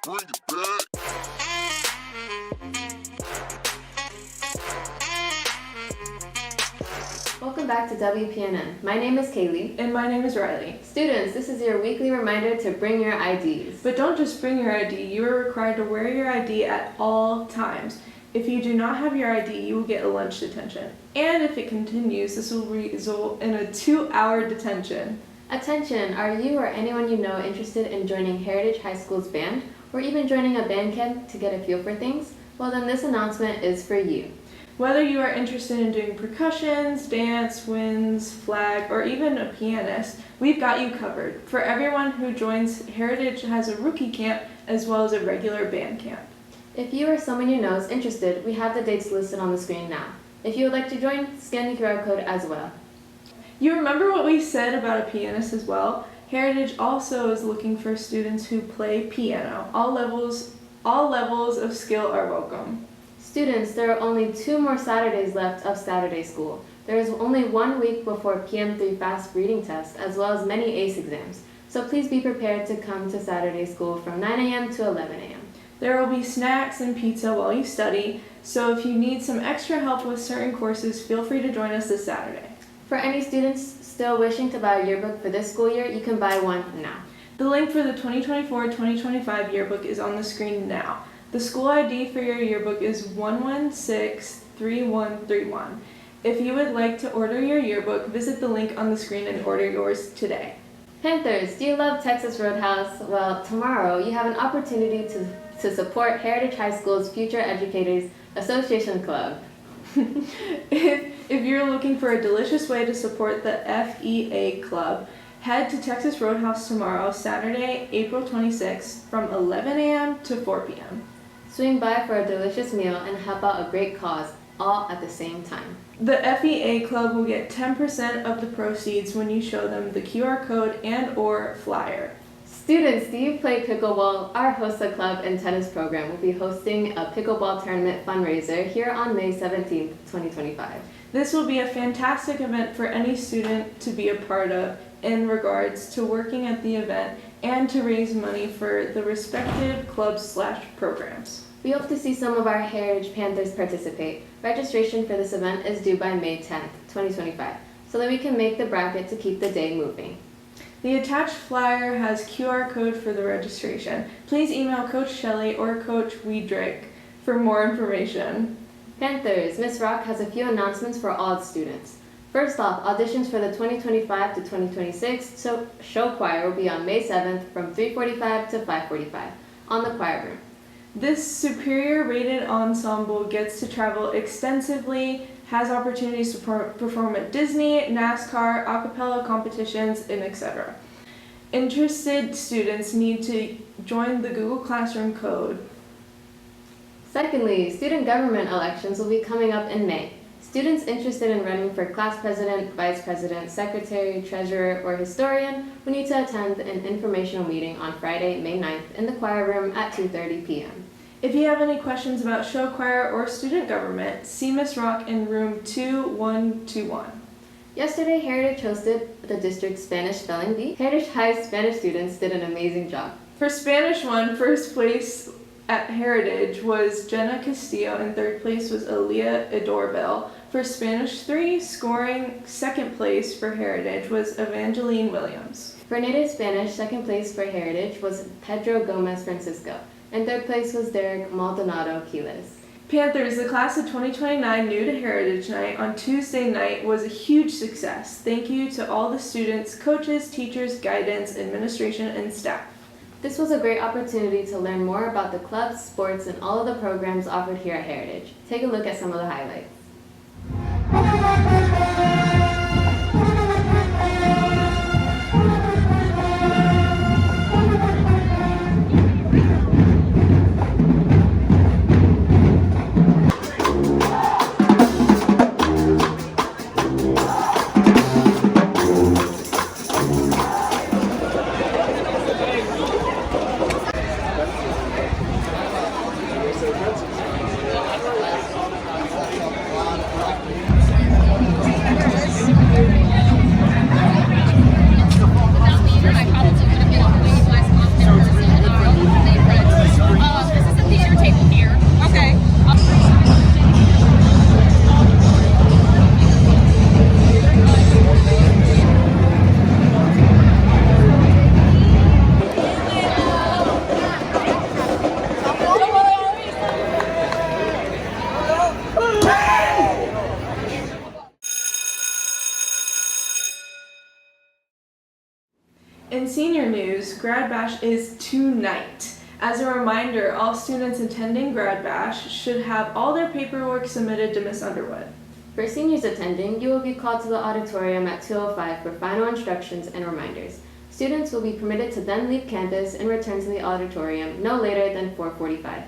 Bring it back. Welcome back to WPNN. My name is Kaylee. And my name is Riley. Students, this is your weekly reminder to bring your IDs. But don't just bring your ID, you are required to wear your ID at all times. If you do not have your ID, you will get a lunch detention. And if it continues, this will result in a 2-hour detention. Attention, are you or anyone you know interested in joining Heritage High School's band, or even joining a band camp to get a feel for things? Well, then this announcement is for you. Whether you are interested in doing percussions, dance, winds, flag, or even a pianist, we've got you covered. For everyone who joins, Heritage has a rookie camp as well as a regular band camp. If you or someone you know is interested, we have the dates listed on the screen now. If you would like to join, scan the QR code as well. You remember what we said about a pianist as well? Heritage also is looking for students who play piano. All levels of skill are welcome. Students, there are only 2 more Saturdays left of Saturday school. There is only 1 week before PM3 fast reading test, as well as many ACE exams. So please be prepared to come to Saturday school from 9 a.m. to 11 a.m. There will be snacks and pizza while you study, so if you need some extra help with certain courses, feel free to join us this Saturday. For any students still wishing to buy a yearbook for this school year, you can buy one now. The link for the 2024-2025 yearbook is on the screen now. The school ID for your yearbook is 1163131. If you would like to order your yearbook, visit the link on the screen and order yours today. Panthers, do you love Texas Roadhouse? Well, tomorrow you have an opportunity to support Heritage High School's Future Educators Association Club. If you're looking for a delicious way to support the FEA Club, head to Texas Roadhouse tomorrow, Saturday, April 26th, from 11 a.m. to 4 p.m. Swing by for a delicious meal and help out a great cause, all at the same time. The FEA Club will get 10% of the proceeds when you show them the QR code and/or flyer. Students, do you play pickleball? Our HOSA Club and tennis program will be hosting a pickleball tournament fundraiser here on May 17th, 2025. This will be a fantastic event for any student to be a part of in regards to working at the event and to raise money for the respective clubs/programs. We hope to see some of our Heritage Panthers participate. Registration for this event is due by May 10th, 2025, so that we can make the bracket to keep the day moving. The attached flyer has QR code for the registration. Please email Coach Shelley or Coach Wiedrick for more information. Panthers, Miss Rock has a few announcements for all students. First off, auditions for the 2025 to 2026 show choir will be on May 7th from 3:45 to 5:45 on the choir room. This superior rated ensemble gets to travel extensively, has opportunities to perform at Disney, NASCAR, a cappella competitions, and etc. Interested students need to join the Google Classroom code. Secondly, student government elections will be coming up in May. Students interested in running for class president, vice president, secretary, treasurer, or historian will need to attend an informational meeting on Friday, May 9th in the choir room at 2:30 p.m. If you have any questions about show choir or student government, see Miss Rock in room 2121. Yesterday, Heritage hosted the district's Spanish spelling bee. Heritage High Spanish students did an amazing job. For Spanish 1, first place at Heritage was Jenna Castillo and third place was Aaliyah Idorbel. For Spanish 3, scoring second place for Heritage was Evangeline Williams. For Native Spanish, second place for Heritage was Pedro Gomez Francisco, and third place was Derek Maldonado Quiles. Panthers, the class of 2029 new to Heritage Night on Tuesday night was a huge success. Thank you to all the students, coaches, teachers, guidance, administration, and staff. This was a great opportunity to learn more about the clubs, sports, and all of the programs offered here at Heritage. Take a look at some of the highlights. In senior news, Grad Bash is tonight. As a reminder, all students attending Grad Bash should have all their paperwork submitted to Miss Underwood. For seniors attending, you will be called to the auditorium at 2:05 for final instructions and reminders. Students will be permitted to then leave campus and return to the auditorium no later than 4:45.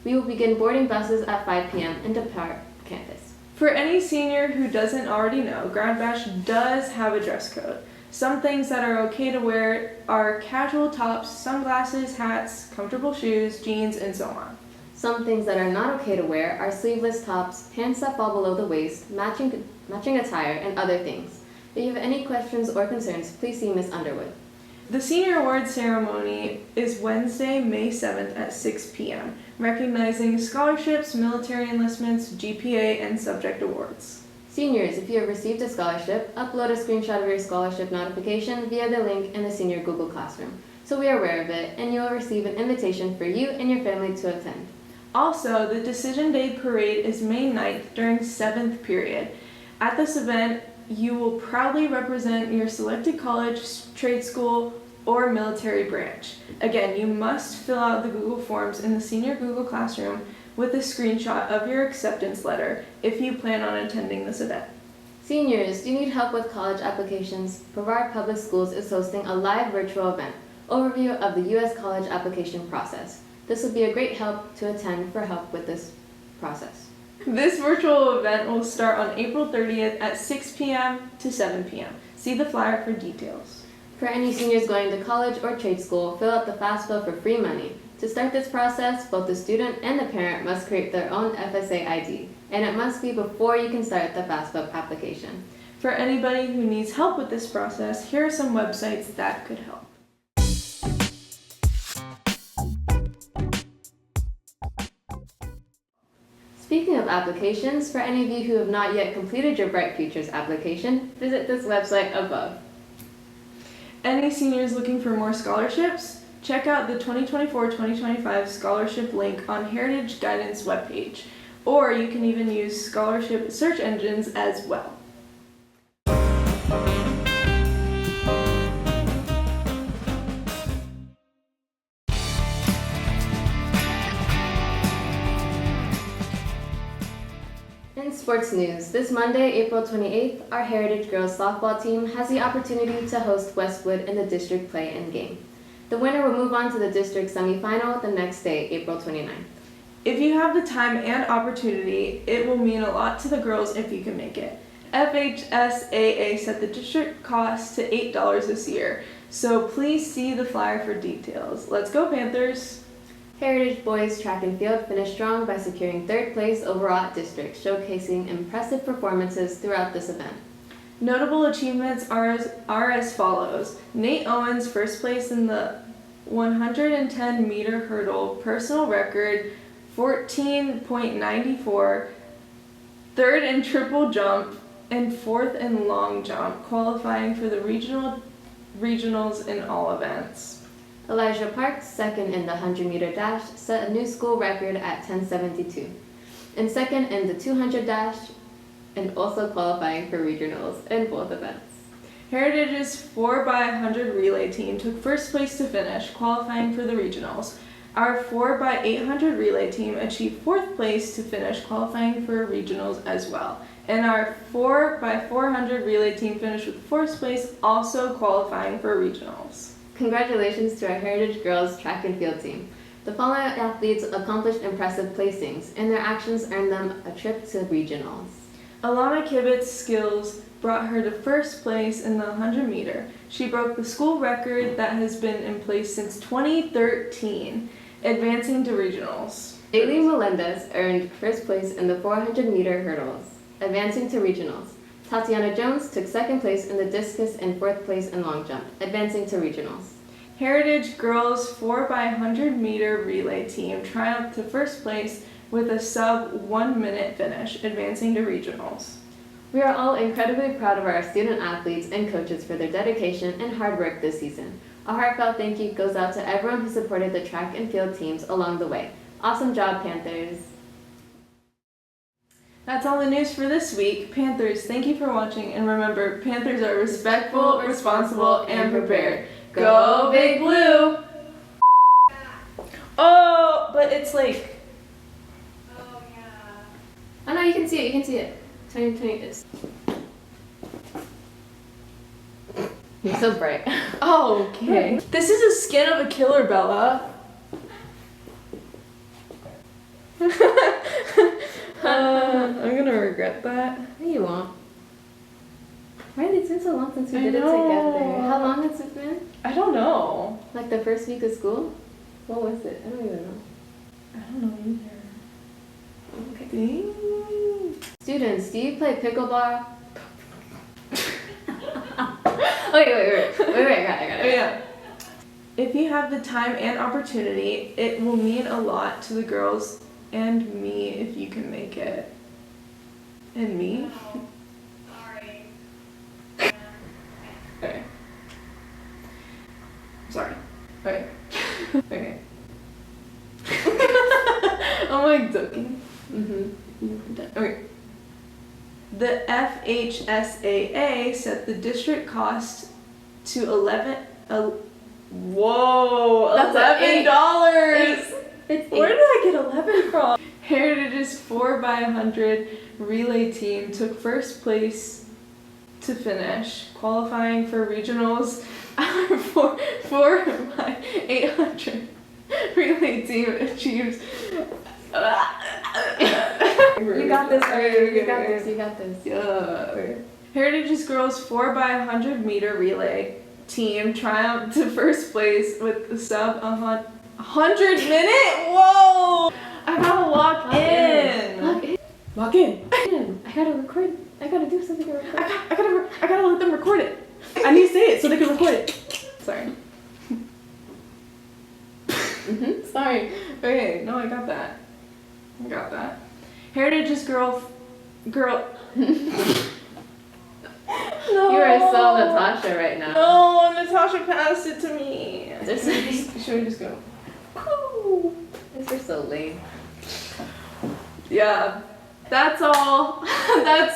We will begin boarding buses at 5 p.m. and depart campus. For any senior who doesn't already know, Grad Bash does have a dress code. Some things that are okay to wear are casual tops, sunglasses, hats, comfortable shoes, jeans, and so on. Some things that are not okay to wear are sleeveless tops, pants that fall below the waist, matching attire, and other things. If you have any questions or concerns, please see Ms. Underwood. The senior awards ceremony is Wednesday, May 7th at 6 p.m., recognizing scholarships, military enlistments, GPA, and subject awards. Seniors, if you have received a scholarship, upload a screenshot of your scholarship notification via the link in the senior Google Classroom, so we are aware of it, and you will receive an invitation for you and your family to attend. Also, the Decision Day Parade is May 9th during 7th period. At this event, you will proudly represent your selected college, trade school, or military branch. Again, you must fill out the Google Forms in the senior Google Classroom with a screenshot of your acceptance letter if you plan on attending this event. Seniors, do you need help with college applications? Brevard Public Schools is hosting a live virtual event, overview of the U.S. college application process. This would be a great help to attend for help with this process. This virtual event will start on April 30th at 6 p.m. to 7 p.m. See the flyer for details. For any seniors going to college or trade school, fill out the FAFSA for free money. To start this process, both the student and the parent must create their own FSA ID, and it must be before you can start the FAFSA application. For anybody who needs help with this process, here are some websites that could help. Speaking of applications, for any of you who have not yet completed your Bright Futures application, visit this website above. Any seniors looking for more scholarships? Check out the 2024-2025 scholarship link on Heritage Guidance webpage, or you can even use scholarship search engines as well. In sports news, this Monday, April 28th, our Heritage Girls softball team has the opportunity to host Westwood in the district play-in game. The winner will move on to the district semifinal the next day, April 29th. If you have the time and opportunity, it will mean a lot to the girls if you can make it. FHSAA set the district cost to $8 this year, so please see the flyer for details. Let's go Panthers! Heritage Boys Track and Field finished strong by securing third place overall at district, showcasing impressive performances throughout this event. Notable achievements are as follows. Nate Owens, first place in the 110-meter hurdle, personal record 14.94, third in triple jump, and fourth in long jump, qualifying for the regionals in all events. Elijah Parks, second in the 100-meter dash, set a new school record at 10:72. And second in the 200 dash, and also qualifying for regionals in both events. Heritage's 4x100 relay team took first place to finish, qualifying for the regionals. Our 4x800 relay team achieved fourth place to finish, qualifying for regionals as well. And our 4x400 relay team finished with fourth place, also qualifying for regionals. Congratulations to our Heritage Girls Track and Field team. The following athletes accomplished impressive placings, and their actions earned them a trip to regionals. Alana Kibbett's skills brought her to first place in the 100-meter. She broke the school record that has been in place since 2013, advancing to regionals. Aileen Melendez earned first place in the 400-meter hurdles, advancing to regionals. Tatiana Jones took second place in the discus and fourth place in long jump, advancing to regionals. Heritage Girls 4x100-meter relay team triumphed to first place with a sub 1 minute finish, advancing to regionals. We are all incredibly proud of our student athletes and coaches for their dedication and hard work this season. A heartfelt thank you goes out to everyone who supported the track and field teams along the way. Awesome job, Panthers! That's all the news for this week. Panthers, thank you for watching, and remember, Panthers are respectful, responsible, and prepared. Go Big Blue! Oh, but it's like... Oh no, you can see it, you can see it. Turn this. You're so bright. Oh, okay. This is a skin of a killer, Bella. I'm gonna regret that. No, you won't. Why did it been so long since we did it know. together? How long has it been? I don't know. Like the first week of school? What was it? I don't even know. I don't know either. Okay. Dang. Students, do you play pickleball? Wait, I got it. Oh, yeah. If you have the time and opportunity, it will mean a lot to the girls and me if you can make it. And me? Okay. Sorry. Okay. Okay. I'm like joking. Okay. The FHSAA set the district cost to Whoa! That's $11. It's Where did I get 11 from? Heritage's 4x100 relay team took first place to finish, qualifying for regionals. Our 4x800 relay team achieves. You got this, Okay, you got this, you got this. Yeah. Heritage's girls 4x100 meter relay team triumphed to first place with a sub 100 minute. Whoa! I gotta lock in. Lock in. I gotta record. I gotta do something to record. I gotta let them record it. I need to say it so they can record it. Sorry. Sorry. Okay, no, I got that. Heritage's girl. No. You are so Natasha right now. No, Natasha passed it to me. Should we just go? Woo! This is so lame. Yeah. That's all. Bye.